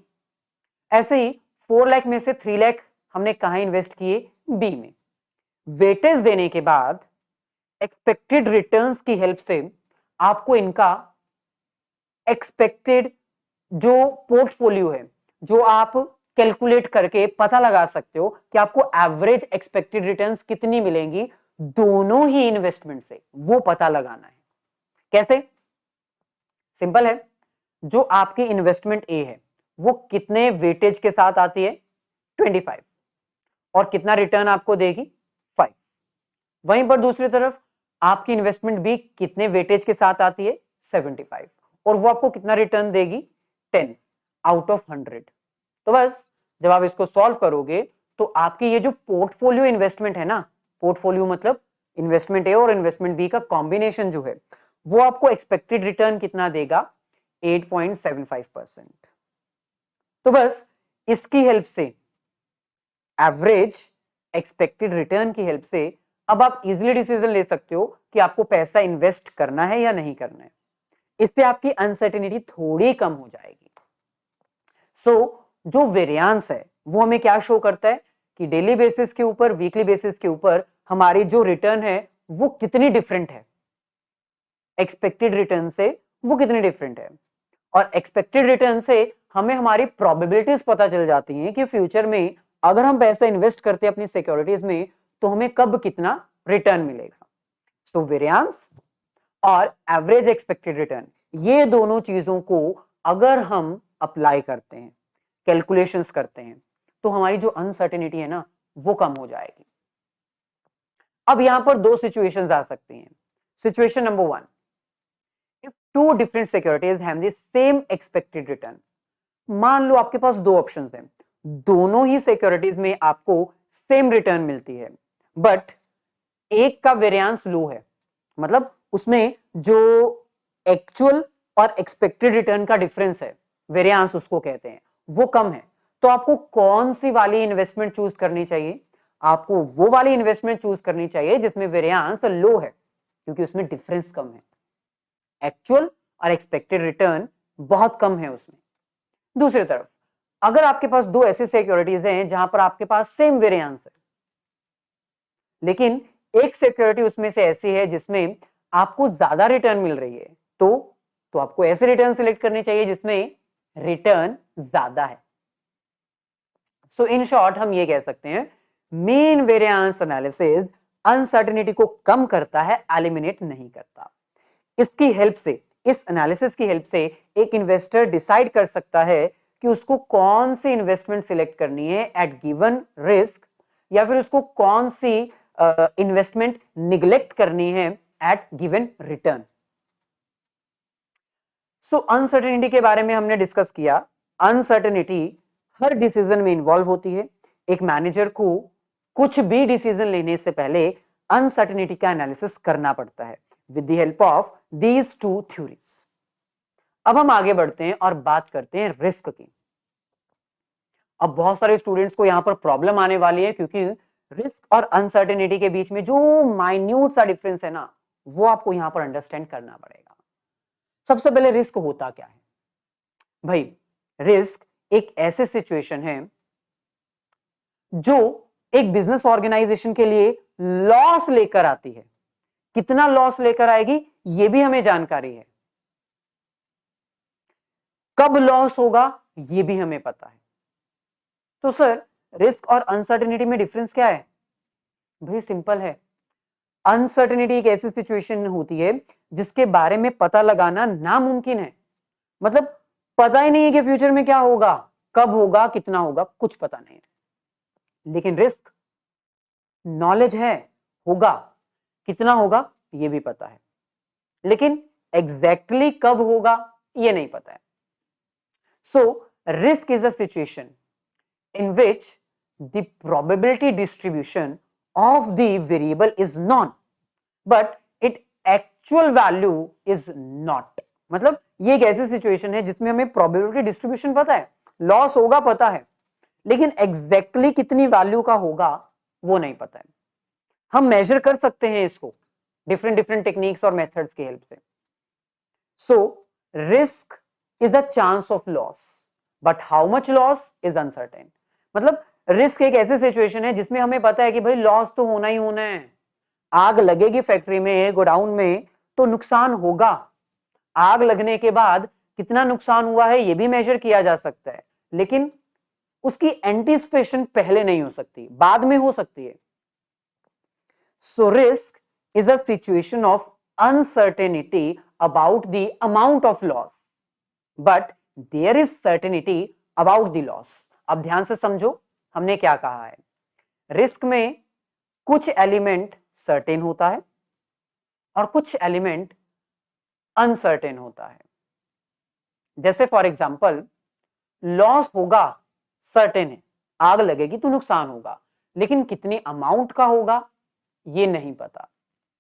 ऐसे ही 4 लाख में से 3 लाख हमने कहां इन्वेस्ट किए? बी में। वेटेज देने के बाद एक्सपेक्टेड रिटर्न्स की हेल्प से आपको इनका एक्सपेक्टेड जो पोर्टफोलियो है, जो आप कैलकुलेट करके पता लगा सकते हो कि आपको एवरेज एक्सपेक्टेड रिटर्न्स कितनी मिलेंगी दोनों ही इन्वेस्टमेंट से, वो पता लगाना है। कैसे? सिंपल है, जो आपकी इन्वेस्टमेंट ए है वो कितने वेटेज के साथ आती है? 25, और कितना रिटर्न आपको देगी? 5। वहीं पर दूसरी तरफ आपकी इन्वेस्टमेंट बी कितने वेटेज के साथ आती है? 75, और वो आपको कितना रिटर्न देगी? 10 आउट ऑफ 100। तो बस जब आप इसको सॉल्व करोगे तो आपकी ये जो पोर्टफोलियो इन्वेस्टमेंट है ना, पोर्टफोलियो मतलब इन्वेस्टमेंट ए और इन्वेस्टमेंट बी का कॉम्बिनेशन जो है, वो आपको एक्सपेक्टेड रिटर्न कितना देगा? 8.75%। तो बस इसकी हेल्प से, एवरेज एक्सपेक्टेड रिटर्न की हेल्प से, अब आप इजीली डिसीजन ले सकते हो कि आपको पैसा इन्वेस्ट करना है या नहीं करना है। इससे आपकी अनसर्टेनिटी थोड़ी कम हो जाएगी। जो वेरियांस है वो हमें क्या शो करता है कि डेली बेसिस के ऊपर, वीकली बेसिस के ऊपर हमारी जो रिटर्न है वो कितनी डिफरेंट है एक्सपेक्टेड रिटर्न से, वो कितनी डिफरेंट है। और एक्सपेक्टेड रिटर्न से हमें हमारी प्रोबेबिलिटीज पता चल जाती हैं कि फ्यूचर में अगर हम पैसा इन्वेस्ट करते हैं अपनी सिक्योरिटीज में तो हमें कब कितना रिटर्न मिलेगा। सो वेरियांस और एवरेज एक्सपेक्टेड रिटर्न, ये दोनों चीजों को अगर हम अप्लाई करते हैं, कैलकुलेशंस करते हैं, तो हमारी जो अनसर्टेनिटी है ना वो कम हो जाएगी। अब यहां पर दो सिचुएशंस आ सकती हैं। Situation number 1, if two different securities have the same expected return. मान लो आपके पास दो ऑप्शंस हैं, दोनों ही सिक्योरिटीज में आपको सेम रिटर्न मिलती है, बट एक का वेरिएंस लो है, मतलब उसमें जो एक्चुअल और एक्सपेक्टेड रिटर्न का डिफरेंस है, वेरिएंस उसको कहते हैं, वो कम है। तो आपको कौन सी वाली इन्वेस्टमेंट चूज करनी चाहिए? आपको वो वाली इन्वेस्टमेंट चूज करनी चाहिए जिसमें वेरिएंस लो है, क्योंकि उसमें डिफरेंस कम है, एक्चुअल और एक्सपेक्टेड रिटर्न बहुत कम है उसमें। दूसरी तरफ अगर आपके पास दो ऐसी सिक्योरिटीज हैं जहां पर आपके पास सेम वेरिएंस है, लेकिन एक सिक्योरिटी उसमें से ऐसी है जिसमें आपको ज्यादा रिटर्न मिल रही है, तो आपको ऐसे रिटर्न सिलेक्ट करनी चाहिए जिसमें रिटर्न ज्यादा है। सो इन शॉर्ट हम ये कह सकते हैं, मीन वेरिएंस एनालिसिस अनसर्टेनिटी को कम करता है, एलिमिनेट नहीं करता। इसकी हेल्प से, इस एनालिसिस की हेल्प से एक इन्वेस्टर डिसाइड कर सकता है कि उसको कौन सी इन्वेस्टमेंट सिलेक्ट करनी है एट गिवन रिस्क, या फिर उसको कौन सी इन्वेस्टमेंट निग्लेक्ट करनी है एट गिवन रिटर्न। सो अनसर्टेनिटी के बारे में हमने डिस्कस किया। अनसर्टेनिटी हर डिसीजन में इन्वॉल्व होती है। एक मैनेजर को कुछ भी डिसीजन लेने से पहले अनसर्टेनिटी का एनालिसिस करना पड़ता है with the help of these two theories. अब हम आगे बढ़ते हैं और बात करते हैं रिस्क की। अब बहुत सारे स्टूडेंट्स को यहां पर प्रॉब्लम आने वाली है, क्योंकि रिस्क और अनसर्टेनिटी के बीच में जो माइन्यूट सा डिफरेंस है ना, वो आपको यहां पर अंडरस्टैंड करना पड़ेगा। सबसे पहले रिस्क होता क्या है भाई? रिस्क एक ऐसे सिचुएशन है जो एक बिजनेस ऑर्गेनाइजेशन के लिए लॉस लेकर आती है। कितना लॉस लेकर आएगी ये भी हमें जानकारी है, कब लॉस होगा ये भी हमें पता है। तो सर रिस्क और अनसर्टेनिटी में डिफरेंस क्या है? भाई सिंपल है। अनसर्टेनिटी एक ऐसी सिचुएशन होती है जिसके बारे में पता लगाना नामुमकिन है, मतलब पता ही नहीं है कि फ्यूचर में क्या होगा, कब होगा, कितना होगा, कुछ पता नहीं है। लेकिन रिस्क नॉलेज है, होगा, कितना होगा ये भी पता है, लेकिन एग्जैक्टली कब होगा ये नहीं पता है। So risk is a situation in which the probability distribution of the variable is known but its actual value is not। मतलब ये एक ऐसी सिचुएशन है जिसमें हमें प्रोबेबिलिटी डिस्ट्रीब्यूशन पता है, लॉस होगा पता है, लेकिन एग्जैक्टली कितनी वैल्यू का होगा वो नहीं पता है। हम मेजर कर सकते हैं इसको डिफरेंट डिफरेंट टेक्निक्स और मेथड्स की हेल्प से। सो risk is a chance of loss, but how much loss is uncertain. मतलब रिस्क एक ऐसी सिचुएशन है जिसमें हमें पता है कि भाई लॉस तो होना ही होना है, आग लगेगी फैक्ट्री में, गोडाउन में, तो नुकसान होगा। आग लगने के बाद कितना नुकसान हुआ है ये भी मेजर किया जा सकता है, लेकिन उसकी एंटीसिपेशन पहले नहीं हो सकती, बाद में हो सकती है। So risk is a situation of uncertainty about the amount of loss, but there is certainty about the loss. अब ध्यान से समझो हमने क्या कहा है। रिस्क में कुछ एलिमेंट सर्टेन होता है और कुछ एलिमेंट अनसर्टेन होता है। जैसे फॉर एग्जांपल लॉस होगा, सर्टेन है, आग लगेगी तो नुकसान होगा, लेकिन कितनी अमाउंट का होगा ये नहीं पता,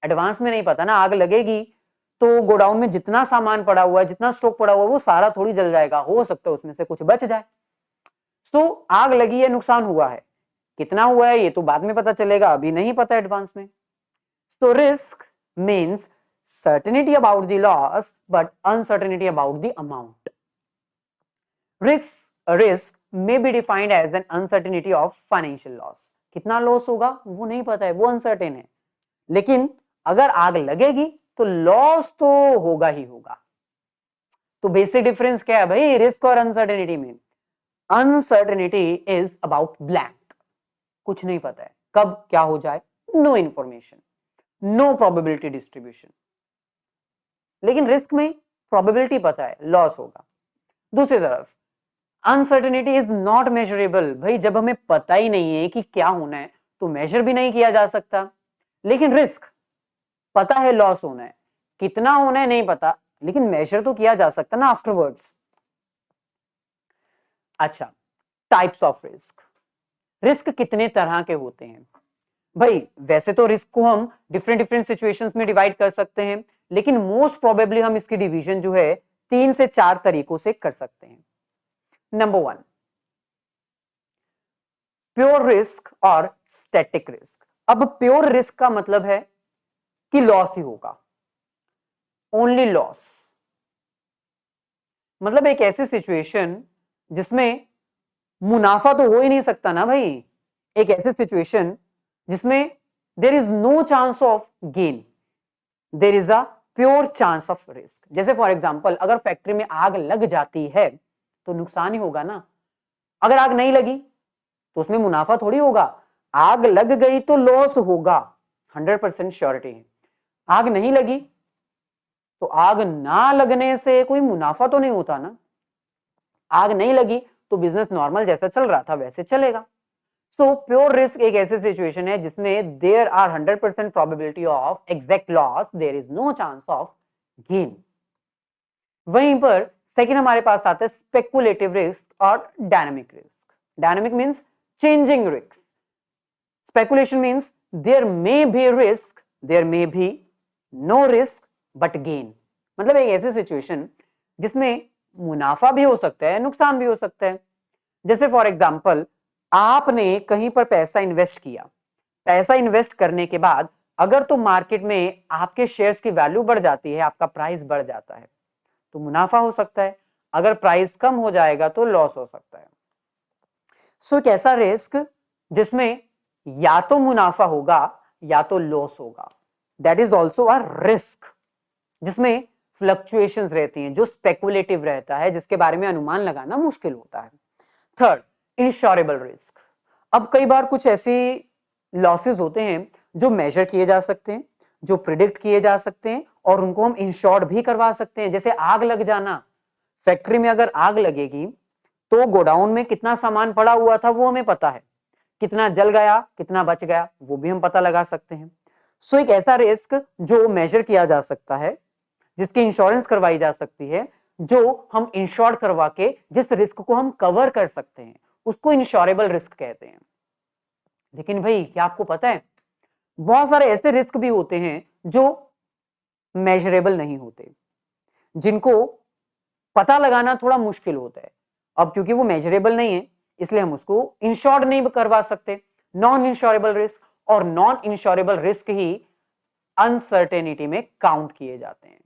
एडवांस में नहीं पता ना। आग लगेगी तो गोडाउन में जितना सामान पड़ा हुआ है, जितना स्टॉक पड़ा हुआ है, वो सारा थोड़ी जल जाएगा, हो सकता है उसमें से कुछ बच जाए। सो आग लगी है, नुकसान हुआ है, कितना हुआ है ये तो बाद में पता चलेगा, अभी नहीं पता एडवांस में। So risk means certainty about the loss but uncertainty about the amount. Risk may be defined as an uncertainty of financial loss. कितना लॉस होगा वो नहीं पता है, वो अनसर्टेन है, लेकिन अगर आग लगेगी तो लॉस तो होगा ही होगा। तो बेसिक डिफरेंस क्या है भाई रिस्क और अनसर्टेनिटी में? अनसर्टेनिटी इज अबाउट ब्लैंक, कुछ नहीं पता है कब क्या हो जाए, no information, no probability distribution. लेकिन रिस्क में प्रोबेबिलिटी पता है लॉस होगा। दूसरी तरफ अनसर्टेनिटी इज नॉट मेजरेबल, भाई जब हमें पता ही नहीं है कि क्या होना है तो मेजर भी नहीं किया जा सकता। लेकिन रिस्क पता है लॉस होना है, कितना होना है नहीं पता, लेकिन मेजर तो किया जा सकता ना आफ्टरवर्ड्स। अच्छा, टाइप्स ऑफ रिस्क, रिस्क कितने तरह के होते हैं भाई? वैसे तो रिस्क को हम डिफरेंट डिफरेंट सिचुएशंस में डिवाइड कर सकते हैं, लेकिन मोस्ट प्रोबेबली हम इसकी डिवीजन जो है 3 से 4 तरीकों से कर सकते हैं। नंबर 1, प्योर रिस्क और स्टैटिक रिस्क। अब प्योर रिस्क का मतलब है कि लॉस ही होगा, ओनली लॉस, मतलब एक ऐसी सिचुएशन जिसमें मुनाफा तो हो ही नहीं सकता ना भाई, एक ऐसी सिचुएशन जिसमें there is no chance of gain, there is a pure chance of risk. जैसे फॉर एग्जांपल अगर फैक्ट्री में आग लग जाती है तो नुकसान ही होगा ना, अगर आग नहीं लगी तो उसमें मुनाफा थोड़ी होगा, आग लग गई तो लॉस होगा, 100% श्योरिटी है। आग नहीं लगी तो आग ना लगने से कोई मुनाफा तो नहीं होता ना, आग नहीं लगी तो बिजनेस नॉर्मल जैसा चल रहा था वैसे चलेगा। सो प्योर रिस्क एक ऐसी सिचुएशन है जिसमें there are 100% probability of exact loss, there is no chance of gain. वहीं पर सेकंड हमारे पास आता है स्पेकुलेटिव रिस्क और dynamic risk. Dynamic means changing risk, speculation means there may be risk, there may be no risk but gain, मतलब एक ऐसी सिचुएशन जिसमें मुनाफा भी हो सकता है नुकसान भी हो सकता है। जैसे फॉर एग्जांपल आपने कहीं पर पैसा इन्वेस्ट किया, पैसा इन्वेस्ट करने के बाद अगर तो मार्केट में आपके शेयर्स की वैल्यू बढ़ जाती है, आपका प्राइस बढ़ जाता है तो मुनाफा हो सकता है, अगर प्राइस कम हो जाएगा तो लॉस हो सकता है। सो एक ऐसा रिस्क जिसमें या तो मुनाफा होगा या तो लॉस होगा, that is also a risk, जिसमें फ्लक्चुएशंस रहती हैं, जो स्पेकुलेटिव रहता है, जिसके बारे में अनुमान लगाना मुश्किल होता है। Third, insurable risk. अब कई बार कुछ ऐसे लॉसेस होते हैं जो मेजर किए जा सकते हैं, जो प्रिडिक्ट किए जा सकते हैं और उनको हम इंश्योर्ड भी करवा सकते हैं। जैसे आग लग जाना, फैक्ट्री में अगर आग लगेगी तो गोडाउन में कितना सामान पड़ा हुआ था वो हमें पता है, कितना जल गया कितना बच गया वो भी हम पता लगा सकते हैं। सो एक ऐसा रिस्क जो मेजर किया जा सकता है, जिसकी इंश्योरेंस करवाई जा सकती है, जो हम इंश्योर्ड करवा के जिस रिस्क को हम कवर कर सकते हैं उसको इंश्योरेबल रिस्क कहते हैं। लेकिन भाई क्या आपको पता है बहुत सारे ऐसे रिस्क भी होते हैं जो मेजरेबल नहीं होते, जिनको पता लगाना थोड़ा मुश्किल होता है। अब क्योंकि वो मेजरेबल नहीं है इसलिए हम उसको इंश्योर्ड नहीं करवा सकते, नॉन इंश्योरेबल रिस्क, और नॉन इंश्योरेबल रिस्क ही अनसर्टेनिटी में काउंट किए जाते हैं।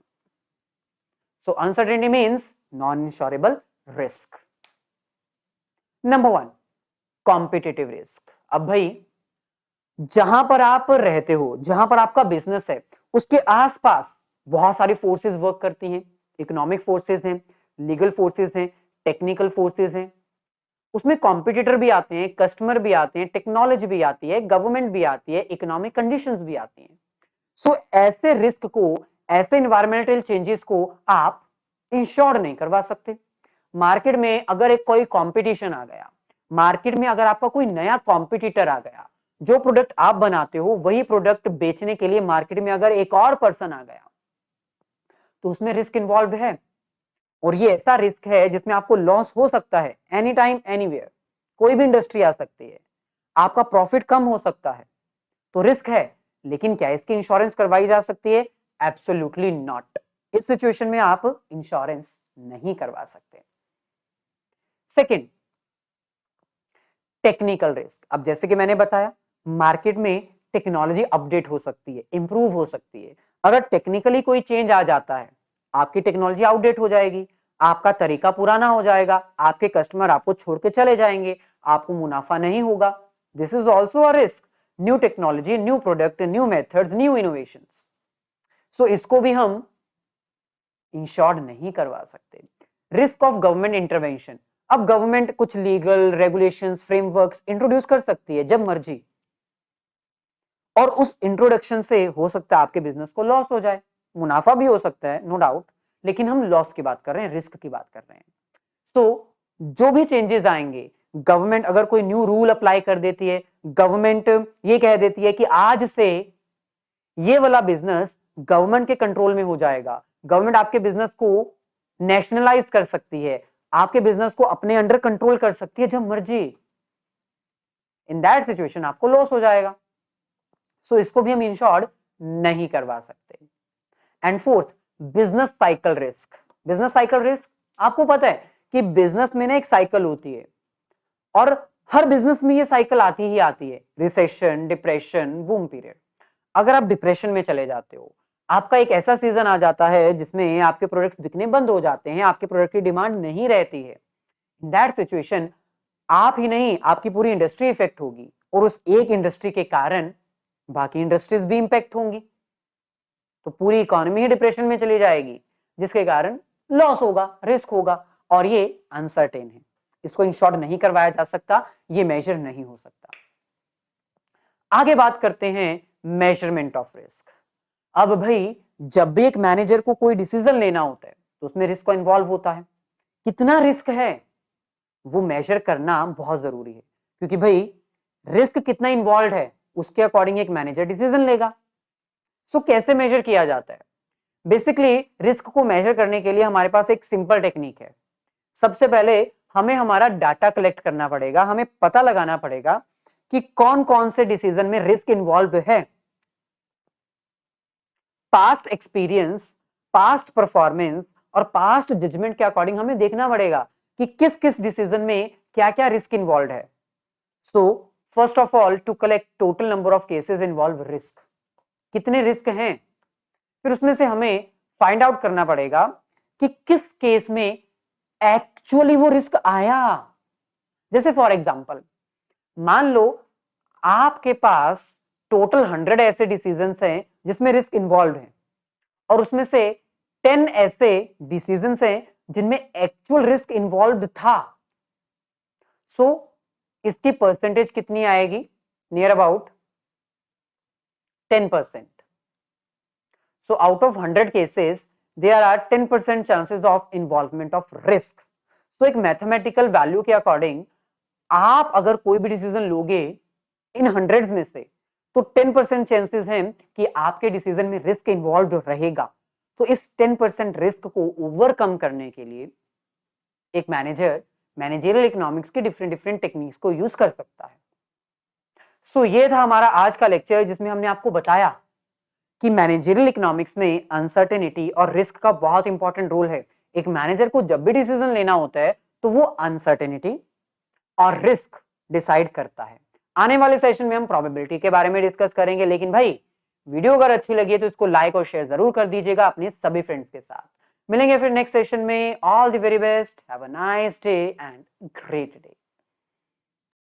So uncertainty means non insurable risk. Number 1, competitive risk. अब भाई जहां पर आप रहते हो, जहां पर आपका बिजनेस है, उसके आसपास बहुत सारी फोर्सेस वर्क करती हैं, इकोनॉमिक फोर्सेस हैं, लीगल फोर्सेस हैं, टेक्निकल फोर्सेस हैं, उसमें कॉम्पिटिटर भी आते हैं, कस्टमर भी आते हैं, टेक्नोलॉजी भी आती है, गवर्नमेंट भी आती है, इकोनॉमिक कंडीशंस भी आती हैं। सो ऐसे रिस्क को, ऐसे इन्वायरमेंटल चेंजेस को आप इंश्योर नहीं करवा सकते। मार्केट में अगर एक कोई कंपटीशन आ गया, मार्केट में अगर आपका कोई नया कॉम्पिटिटर आ गया, जो प्रोडक्ट आप बनाते हो वही प्रोडक्ट बेचने के लिए मार्केट में अगर एक और पर्सन आ गया तो उसमें रिस्क इन्वॉल्व है, और ये ऐसा रिस्क है जिसमें आपको लॉस हो सकता है एनी टाइम एनीवेयर, कोई भी इंडस्ट्री आ सकती है, आपका प्रॉफिट कम हो सकता है, तो रिस्क है। लेकिन क्या इसकी इंश्योरेंस करवाई जा सकती है? Absolutely not. इस सिचुएशन में आप इंश्योरेंस नहीं करवा सकते। Second, technical risk. अब जैसे कि मैंने बताया मार्केट में टेक्नोलॉजी अपडेट हो सकती है, इंप्रूव हो सकती है, अगर टेक्निकली कोई चेंज आ जाता है आपकी टेक्नोलॉजी आउटडेट हो जाएगी, आपका तरीका पुराना हो जाएगा, आपके कस्टमर आपको छोड़ के चले जाएंगे, आपको मुनाफा नहीं होगा। This is also a risk. New technology, new product, new methods, new innovations, so इसको भी हम इंश्योर्ड नहीं करवा सकते। Risk of government intervention. अब गवर्नमेंट कुछ लीगल रेगुलेशंस, फ्रेमवर्क्स इंट्रोड्यूस कर सकती है जब मर्जी, और उस इंट्रोडक्शन से हो सकता है आपके बिजनेस को लॉस हो जाए, मुनाफा भी हो सकता है नो डाउट, लेकिन हम लॉस की बात कर रहे हैं, रिस्क की बात कर रहे हैं। सो जो भी चेंजेस आएंगे, गवर्नमेंट अगर कोई न्यू रूल अप्लाई कर देती है, गवर्नमेंट ये कह देती है कि आज से ये वाला बिजनेस गवर्नमेंट के कंट्रोल में हो जाएगा, गवर्नमेंट आपके बिजनेस को नेशनलाइज कर सकती है, आपके बिजनेस को अपने अंडर कंट्रोल कर सकती है जब मर्जी, इन दैट सिचुएशन आपको लॉस हो जाएगा। सो इसको भी हम इंश्योर्ड नहीं करवा सकते। And fourth, business cycle risk. Business cycle risk, आपको पता है कि बिजनेस में ना एक साइकिल होती है और हर बिजनेस में ये साइकिल आती ही आती है, रिसेशन, डिप्रेशन, बूम पीरियड। अगर आप डिप्रेशन में चले जाते हो, आपका एक ऐसा सीजन आ जाता है जिसमें आपके प्रोडक्ट बिकने बंद हो जाते हैं, आपके प्रोडक्ट की डिमांड नहीं रहती है, इन दैट सिचुएशन आप ही नहीं, आपकी पूरी इंडस्ट्री इफेक्ट होगी और उस एक इंडस्ट्री के कारण बाकी इंडस्ट्रीज भी इंपैक्ट होंगी, तो पूरी इकोनॉमी ही डिप्रेशन में चली जाएगी, जिसके कारण लॉस होगा, रिस्क होगा, और ये अनसर्टेन है, इसको इन शॉर्ट नहीं करवाया जा सकता, ये मेजर नहीं हो सकता। आगे बात करते हैं मेजरमेंट ऑफ रिस्क। अब भाई जब भी एक मैनेजर को कोई डिसीजन लेना होता है तो उसमें रिस्क इन्वॉल्व होता है, कितना रिस्क है वो मेजर करना बहुत जरूरी है, क्योंकि भाई रिस्क कितना इन्वॉल्व है उसके अकॉर्डिंग एक मैनेजर डिसीजन लेगा। सो कैसे मेजर किया जाता है? बेसिकली रिस्क को मेजर करने के लिए हमारे पास एक सिंपल टेक्निक है। सबसे पहले हमें हमारा डाटा कलेक्ट करना पड़ेगा, हमें पता लगाना पड़ेगा कि कौन कौन से डिसीजन में रिस्क इन्वॉल्व है। पास्ट एक्सपीरियंस, पास्ट परफॉर्मेंस और पास्ट जजमेंट के अकॉर्डिंग हमें देखना पड़ेगा कि किस किस डिसीजन में क्या क्या रिस्क इन्वॉल्व है। So first of all, to collect total number of cases involve risk, कितने रिस्क हैं, फिर उसमें से हमें फाइंड आउट करना पड़ेगा कि किस केस में एक्चुअली वो रिस्क आया। जैसे फॉर एग्जांपल, मान लो आपके पास टोटल 100 ऐसे डिसीजंस हैं जिसमें रिस्क इन्वॉल्व है और उसमें से 10 ऐसे डिसीजंस हैं जिनमें एक्चुअल रिस्क इन्वॉल्व था। सो इसकी परसेंटेज कितनी आएगी? Near about 10%. So out of 100 cases, there are 10% chances of involvement of risk. So एक मैथमेटिकल वैल्यू के अकॉर्डिंग आप अगर कोई भी डिसीजन लोगे इन 100 में से तो 10% चांसेस हैं कि आपके डिसीजन में रिस्क इन्वॉल्व रहेगा। तो इस 10% रिस्क को ओवरकम करने के लिए एक मैनेजर मैनेजरियल इकोनॉमिक्स के डिफरेंट टेक्निक्स को यूज कर सकता है। सो ये था हमारा आज का लेक्चर, जिसमें हमने आपको बताया कि मैनेजरियल इकोनॉमिक्स में अनसर्टेनिटी और रिस्क का बहुत इंपॉर्टेंट रोल है। एक मैनेजर को जब भी डिसीजन लेना होता है तो वो अनसर्टेनिटी और रिस्क डिसाइड करता है। आने वाले सेशन में हम प्रोबेबिलिटी के बारे में डिस्कस करेंगे, लेकिन भाई वीडियो अगर अच्छी लगी है तो इसको लाइक और शेयर जरूर कर दीजिएगा अपने सभी फ्रेंड्स के साथ। मिलेंगे फिर नेक्स्ट सेशन में। All the very best, have a nice day and great day.